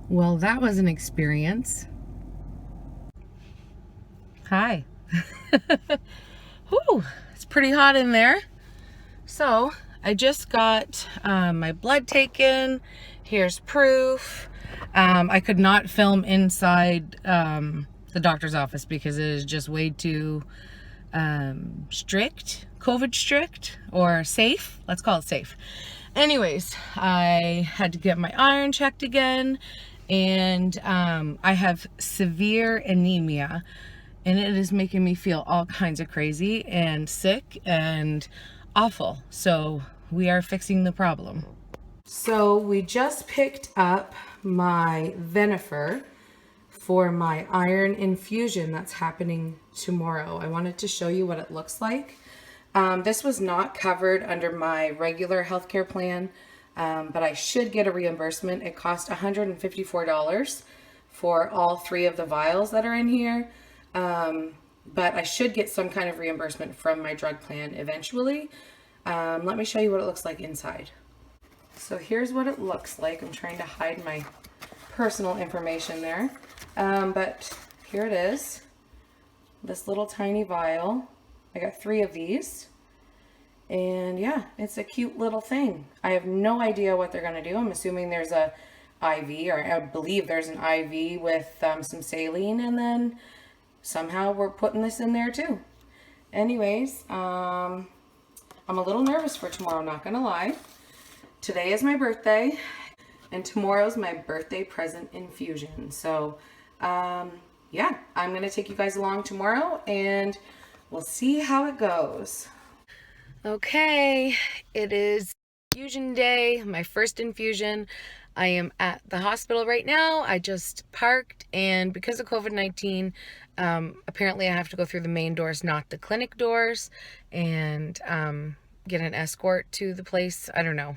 Well, that was an experience. Hi. Whew, it's pretty hot in there. So I just got my blood taken. Here's proof. I could not film inside the doctor's office because it is just way too strict, COVID strict, or safe. Let's call it safe. Anyways, I had to get my iron checked again, and I have severe anemia, and it is making me feel all kinds of crazy and sick and awful. So we are fixing the problem. So we just picked up my Venifer for my iron infusion that's happening tomorrow. I wanted to show you what it looks like. This was not covered under my regular healthcare plan, but I should get a reimbursement. It cost $154 for all 3 of the vials that are in here. But I should get some kind of reimbursement from my drug plan eventually. Let me show you what it looks like inside. So here's what it looks like. I'm trying to hide my personal information there. But here it is. This little tiny vial. I got 3 of these. And yeah, it's a cute little thing. I have no idea what they're going to do. I'm assuming there's a IV, or I believe there's an IV with some saline, and then somehow we're putting this in there too. Anyways, I'm a little nervous for tomorrow, not gonna lie. Today is my birthday, and tomorrow's my birthday present infusion. So, yeah, I'm gonna take you guys along tomorrow, and we'll see how it goes. Okay, it is infusion day, my first infusion. I am at the hospital right now. I just parked, and because of COVID-19, apparently I have to go through the main doors, not the clinic doors, and get an escort to the place. I don't know.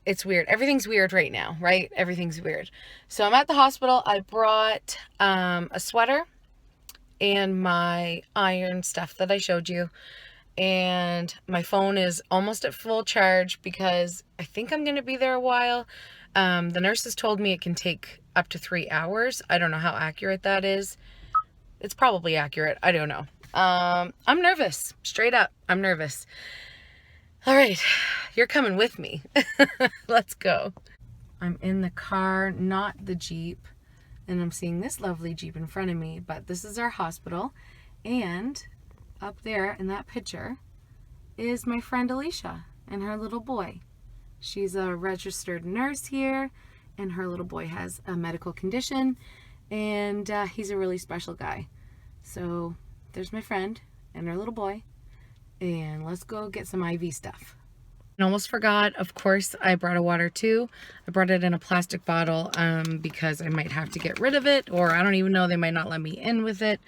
It's weird. Everything's weird right now, right? Everything's weird. So I'm at the hospital. I brought a sweater and my iron stuff that I showed you. And my phone is almost at full charge because I think I'm going to be there a while. The nurses told me it can take up to 3 hours. I don't know how accurate that is. It's probably accurate. I don't know. I'm nervous. Straight up, I'm nervous. All right, you're coming with me. Let's go. I'm in the car, not the Jeep, and I'm seeing this lovely Jeep in front of me, but this is our hospital, and up there in that picture is my friend Alicia and her little boy. She's a registered nurse here, and her little boy has a medical condition, and he's a really special guy. So there's my friend and her little boy, and let's go get some IV stuff. I almost forgot, of course, I brought a water too. I brought it in a plastic bottle because I might have to get rid of it, or I don't even know, they might not let me in with it.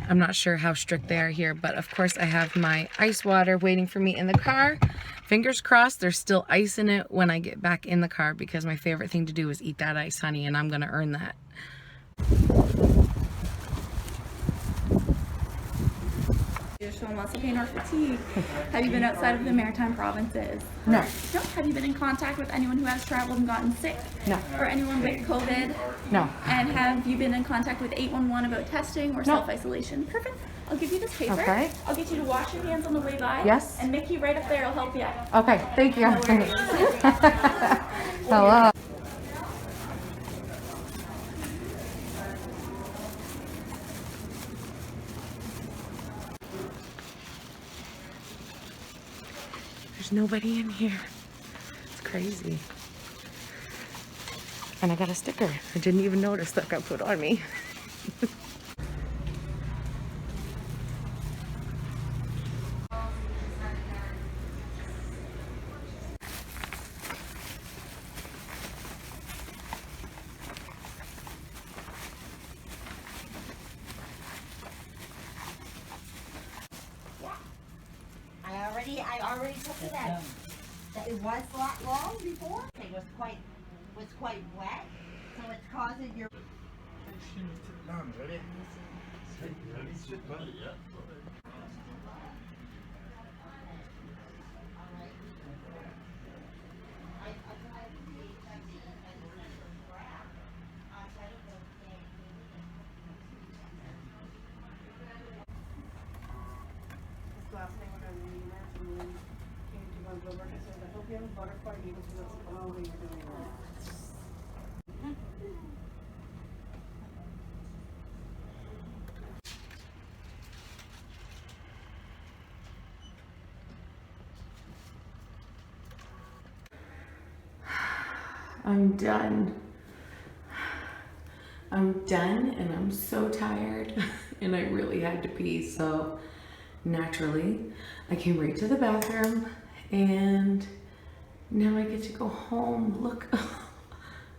I'm not sure how strict they are here, but of course I have my ice water waiting for me in the car. Fingers crossed there's still ice in it when I get back in the car, because my favorite thing to do is eat that ice, honey, and I'm gonna earn that. You're showing muscle pain or fatigue. Have you been outside of the maritime provinces? No. No? Have you been in contact with anyone who has traveled and gotten sick? No. Or anyone with COVID? No. And have you been in contact with 811 about testing or self-isolation? Perfect. I'll give you this paper. Okay. I'll get you to wash your hands on the way by. Yes. And Mickey right up there will help you out. Okay, thank you. No worries. Hello. There's nobody in here. It's crazy. And I got a sticker. I didn't even notice that got put on me. I already took it out. That it was long before. It was quite wet, so it's causing your. last night when I was leaving her, and then came to run over, and I said, I hope you have a butterfly needle so that's all we were doing that. I'm done. I'm done and I'm so tired and I really had to pee, so naturally I came right to the bathroom and now I get to go home. Look,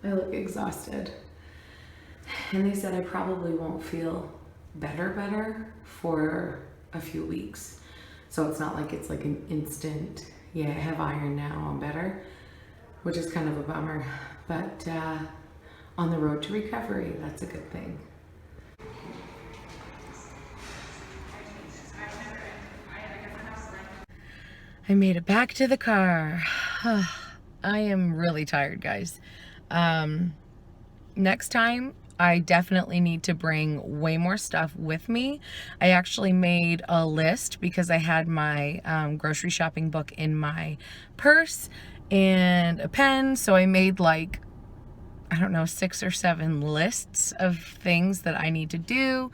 I look exhausted. And they said I probably won't feel better for a few weeks. So it's not like it's like an instant, yeah, I have iron now, I'm better, which is kind of a bummer, but on the road to recovery, that's a good thing. I made it back to the car. I am really tired, guys. Next time, I definitely need to bring way more stuff with me. I actually made a list because I had my grocery shopping book in my purse and a pen, so I made like, I don't know, 6 or 7 lists of things that I need to do,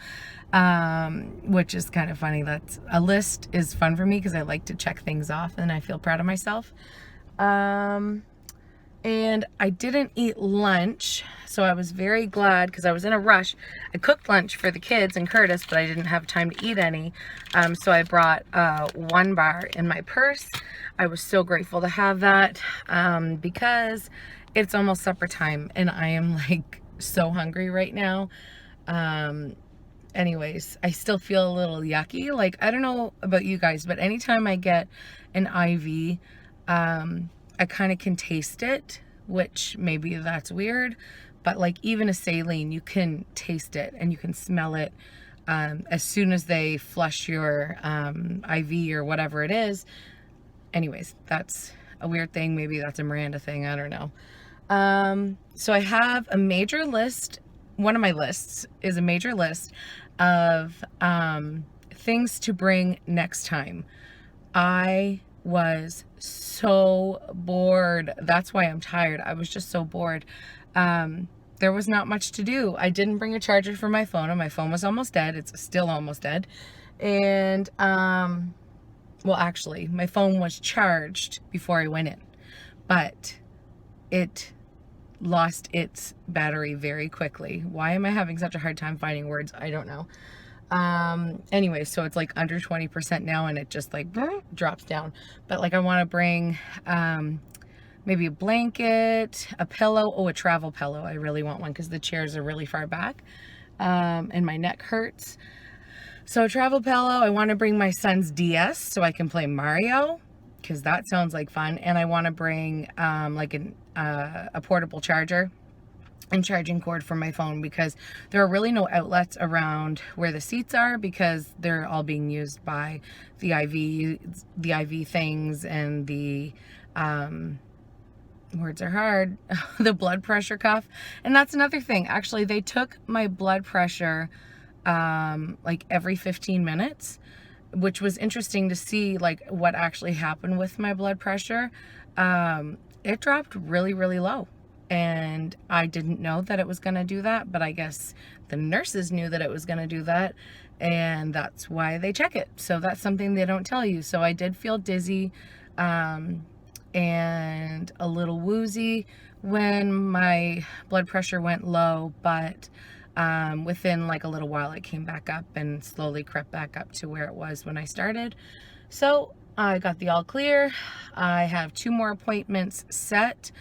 which is kind of funny. That's a list is fun for me because I like to check things off and I feel proud of myself. And I didn't eat lunch, so I was very glad because I was in a rush. I cooked lunch for the kids and Curtis, but I didn't have time to eat any, so I brought 1 bar in my purse. I was so grateful to have that because it's almost supper time and I am like so hungry right now. Anyways, I still feel a little yucky. Like, I don't know about you guys, but anytime I get an IV, I kind of can taste it, which maybe that's weird, but like even a saline, you can taste it and you can smell it as soon as they flush your IV or whatever it is. Anyways, that's a weird thing. Maybe that's a Miranda thing. I don't know. So I have a major list. One of my lists is a major list of things to bring next time. I was so bored. That's why I'm tired. I was just so bored. There was not much to do. I didn't bring a charger for my phone, and my phone was almost dead. It's still almost dead. And, well, actually, my phone was charged before I went in, but it lost its battery very quickly. Why am I having such a hard time finding words? I don't know. Anyway, so it's like under 20% now and it just like drops down. But like I want to bring maybe a blanket, a pillow. Oh, a travel pillow. I really want one because the chairs are really far back and my neck hurts. So a travel pillow. I want to bring my son's DS so I can play Mario because that sounds like fun. And I want to bring like a portable charger and charging cord for my phone because there are really no outlets around where the seats are because they're all being used by the IV things and the words are hard, the blood pressure cuff. And that's another thing. Actually, they took my blood pressure like every 15 minutes, which was interesting to see like what actually happened with my blood pressure. It dropped really, really low. And I didn't know that it was going to do that, but I guess the nurses knew that it was going to do that, and that's why they check it. So that's something they don't tell you. So I did feel dizzy and a little woozy when my blood pressure went low, but within like a little while it came back up and slowly crept back up to where it was when I started. So I got the all clear. I have 2 more appointments set.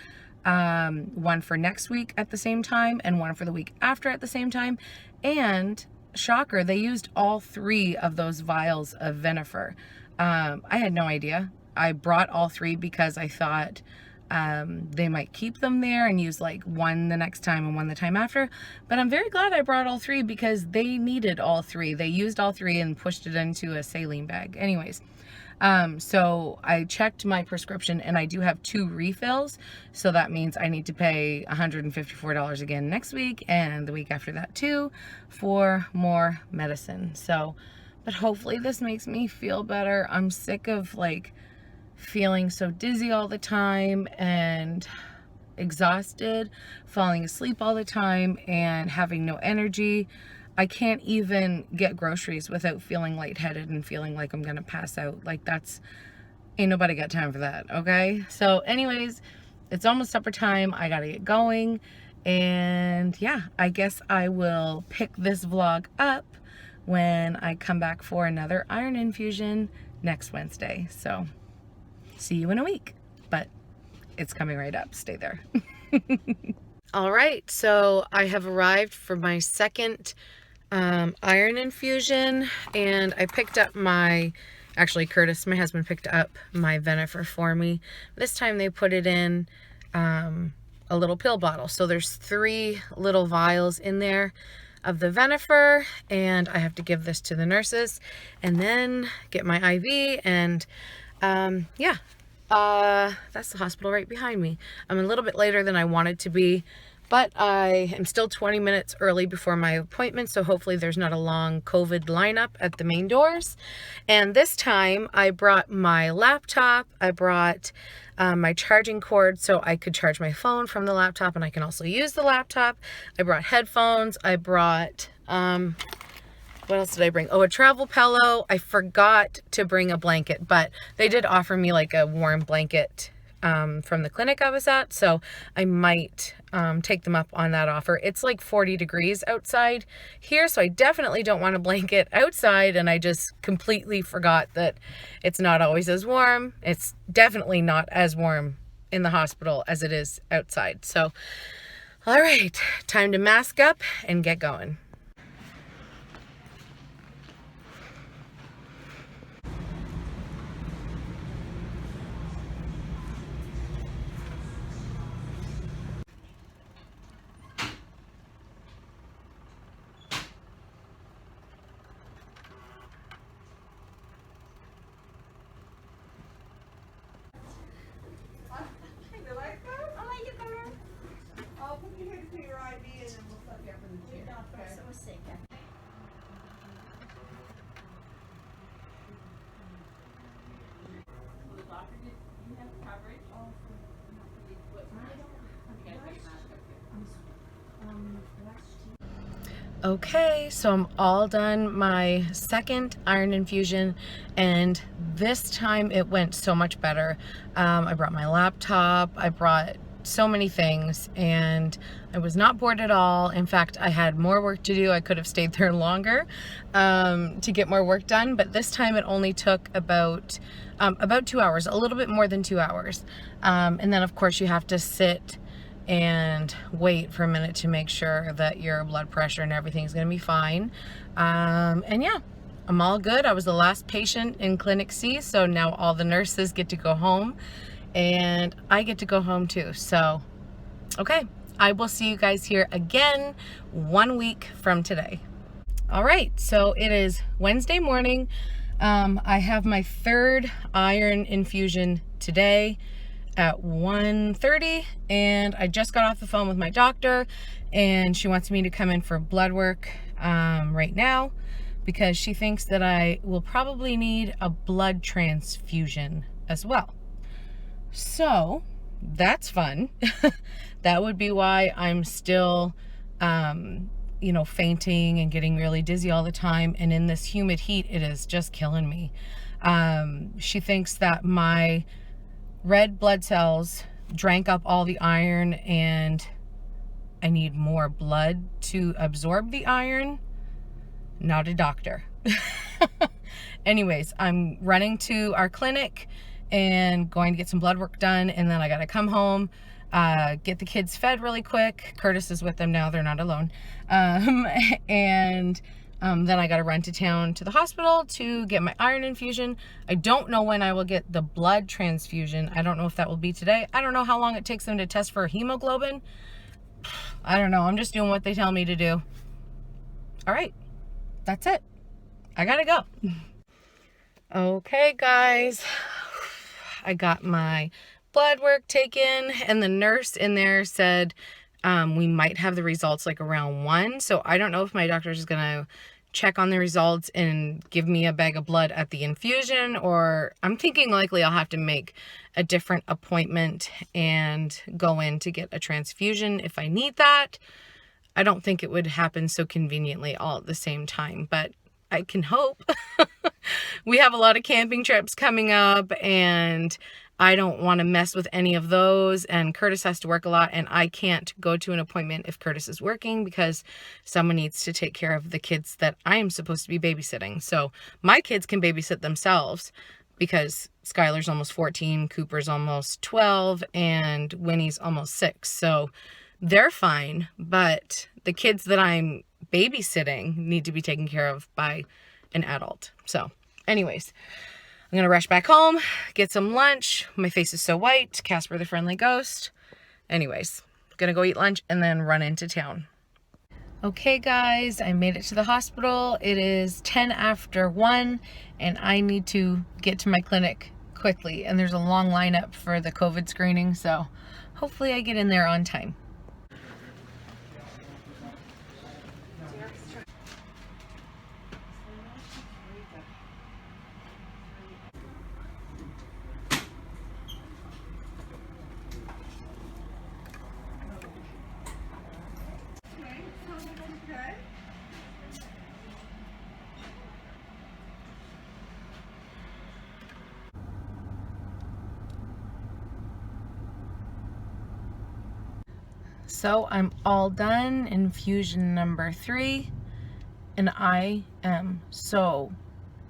One for next week at the same time and one for the week after at the same time. And shocker, they used all 3 of those vials of Venifer. I had no idea. I brought all 3 because I thought they might keep them there and use like one the next time and one the time after. But I'm very glad I brought all 3 because they needed all 3. They used all 3 and pushed it into a saline bag. Anyways. So I checked my prescription and I do have 2 refills. So that means I need to pay $154 again next week and the week after that too for more medicine. So but hopefully this makes me feel better. I'm sick of like feeling so dizzy all the time and exhausted, falling asleep all the time, and having no energy. I can't even get groceries without feeling lightheaded and feeling like I'm gonna pass out. Like, that's, ain't nobody got time for that, okay? So anyways, it's almost supper time. I gotta get going. And yeah, I guess I will pick this vlog up when I come back for another iron infusion next Wednesday. So see you in a week, but it's coming right up. Stay there. All right, so I have arrived for my second iron infusion, and I picked up actually Curtis, my husband, picked up my Venifer for me. This time they put it in a little pill bottle. So there's 3 little vials in there of the Venifer, and I have to give this to the nurses and then get my IV, and yeah. That's the hospital right behind me. I'm a little bit later than I wanted to be, but I am still 20 minutes early before my appointment, so hopefully there's not a long COVID lineup at the main doors. And this time I brought my laptop, I brought my charging cord so I could charge my phone from the laptop, and I can also use the laptop. I brought headphones, I brought what else did I bring? Oh, a travel pillow. I forgot to bring a blanket, but they did offer me like a warm blanket from the clinic I was at, so I might take them up on that offer. It's like 40 degrees outside here, so I definitely don't want a blanket outside, and I just completely forgot that it's not always as warm. It's definitely not as warm in the hospital as it is outside. So, all right, time to mask up and get going. I'll put you here to put your IV and then we'll suck you up in the chair. Okay. Okay, so I'm all done my second iron infusion, and this time it went so much better. I brought my laptop, I brought so many things, and I was not bored at all. In fact, I had more work to do. I could have stayed there longer to get more work done, but this time it only took about 2 hours, a little bit more than 2 hours. And then of course you have to sit and wait for a minute to make sure that your blood pressure and everything's gonna be fine. And yeah, I'm all good. I was the last patient in Clinic C, so now all the nurses get to go home and I get to go home too. So, okay, I will see you guys here again 1 week from today. All right, so it is Wednesday morning. I have my 3rd iron infusion today at 1:30, and I just got off the phone with my doctor, and she wants me to come in for blood work right now because she thinks that I will probably need a blood transfusion as well. So that's fun. That would be why I'm still you know, fainting and getting really dizzy all the time, and in this humid heat it is just killing me. She thinks that my red blood cells drank up all the iron and I need more blood to absorb the iron. Not a doctor. Anyways, I'm running to our clinic and going to get some blood work done, and then I gotta come home, get the kids fed really quick. Curtis is with them now, they're not alone. Then I gotta run to town to the hospital to get my iron infusion. I don't know when I will get the blood transfusion. I don't know if that will be today. I don't know how long it takes them to test for hemoglobin. I don't know, I'm just doing what they tell me to do. All right, that's it. I gotta go. Okay guys, I got my blood work taken, and the nurse in there said we might have the results like around 1. So I don't know if my doctor is gonna check on the results and give me a bag of blood at the infusion, or I'm thinking likely I'll have to make a different appointment and go in to get a transfusion if I need that. I don't think it would happen so conveniently all at the same time, but I can hope. We have a lot of camping trips coming up, and I don't want to mess with any of those, and Curtis has to work a lot, and I can't go to an appointment if Curtis is working because someone needs to take care of the kids that I am supposed to be babysitting. So my kids can babysit themselves because Skyler's almost 14, Cooper's almost 12, and Winnie's almost 6. So they're fine, but the kids that I'm babysitting need to be taken care of by an adult. So anyways, I'm gonna rush back home, get some lunch. My face is so white, Casper the Friendly Ghost. Anyways, gonna go eat lunch and then run into town. Okay guys, I made it to the hospital. It is 10 after 1 and I need to get to my clinic quickly, and there's a long lineup for the COVID screening, so hopefully I get in there on time. So I'm all done, infusion number 3, and I am so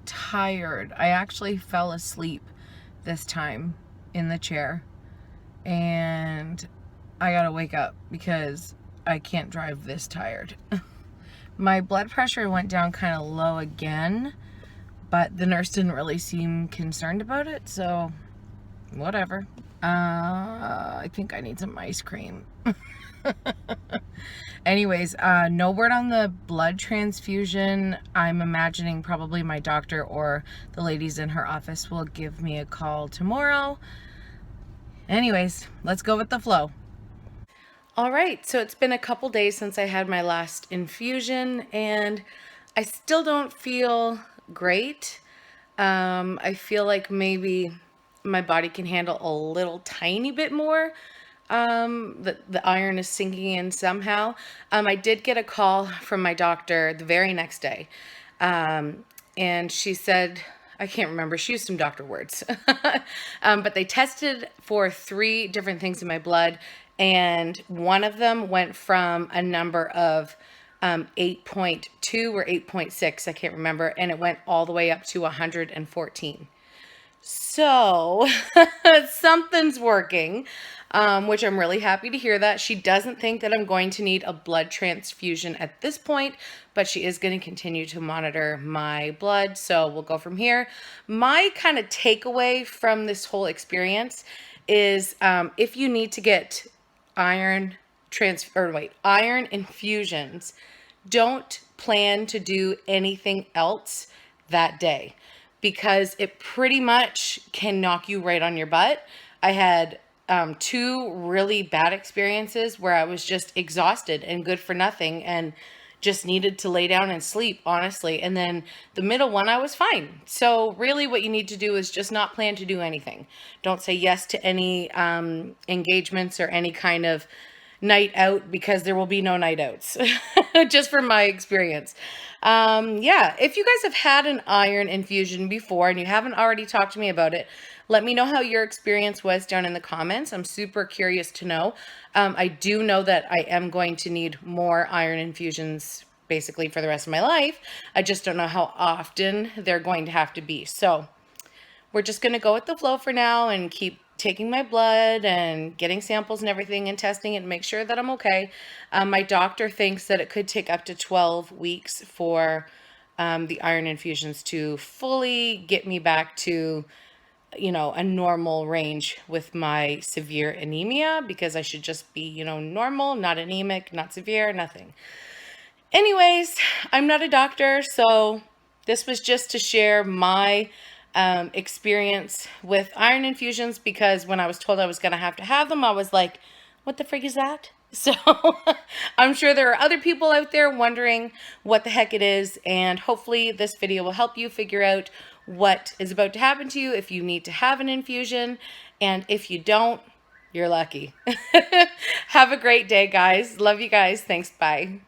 tired. I actually fell asleep this time in the chair, and I gotta wake up because I can't drive this tired. My blood pressure went down kind of low again, but the nurse didn't really seem concerned about it, so whatever. I think I need some ice cream. Anyways, no word on the blood transfusion. I'm imagining probably my doctor or the ladies in her office will give me a call tomorrow. Anyways, let's go with the flow. All right, so it's been a couple days since I had my last infusion, and I still don't feel great. I feel like maybe my body can handle a little tiny bit more. The iron is sinking in somehow. I did get a call from my doctor the very next day. And she said, I can't remember, she used some doctor words. But they tested for 3 different things in my blood, and one of them went from a number of 8.2 or 8.6, I can't remember, and it went all the way up to 114. So something's working, which I'm really happy to hear that. She doesn't think that I'm going to need a blood transfusion at this point, but she is going to continue to monitor my blood. So we'll go from here. My kind of takeaway from this whole experience is if you need to get iron infusions, don't plan to do anything else that day, because it pretty much can knock you right on your butt. I had 2 really bad experiences where I was just exhausted and good for nothing and just needed to lay down and sleep, honestly. And then the middle one, I was fine. So really what you need to do is just not plan to do anything. Don't say yes to any engagements or any kind of night out, because there will be no night outs, just from my experience. Yeah, if you guys have had an iron infusion before and you haven't already talked to me about it, let me know how your experience was down in the comments. I'm super curious to know. I do know that I am going to need more iron infusions basically for the rest of my life. I just don't know how often they're going to have to be. So we're just going to go with the flow for now and keep taking my blood and getting samples and everything and testing it and make sure that I'm okay. My doctor thinks that it could take up to 12 weeks for the iron infusions to fully get me back to, you know, a normal range with my severe anemia, because I should just be, you know, normal, not anemic, not severe, nothing. Anyways, I'm not a doctor, so this was just to share my experience with iron infusions, because when I was told I was going to have them, I was like, what the frig is that? So I'm sure there are other people out there wondering what the heck it is, and hopefully this video will help you figure out what is about to happen to you if you need to have an infusion, and if you don't, you're lucky. Have a great day, guys. Love you guys. Thanks. Bye.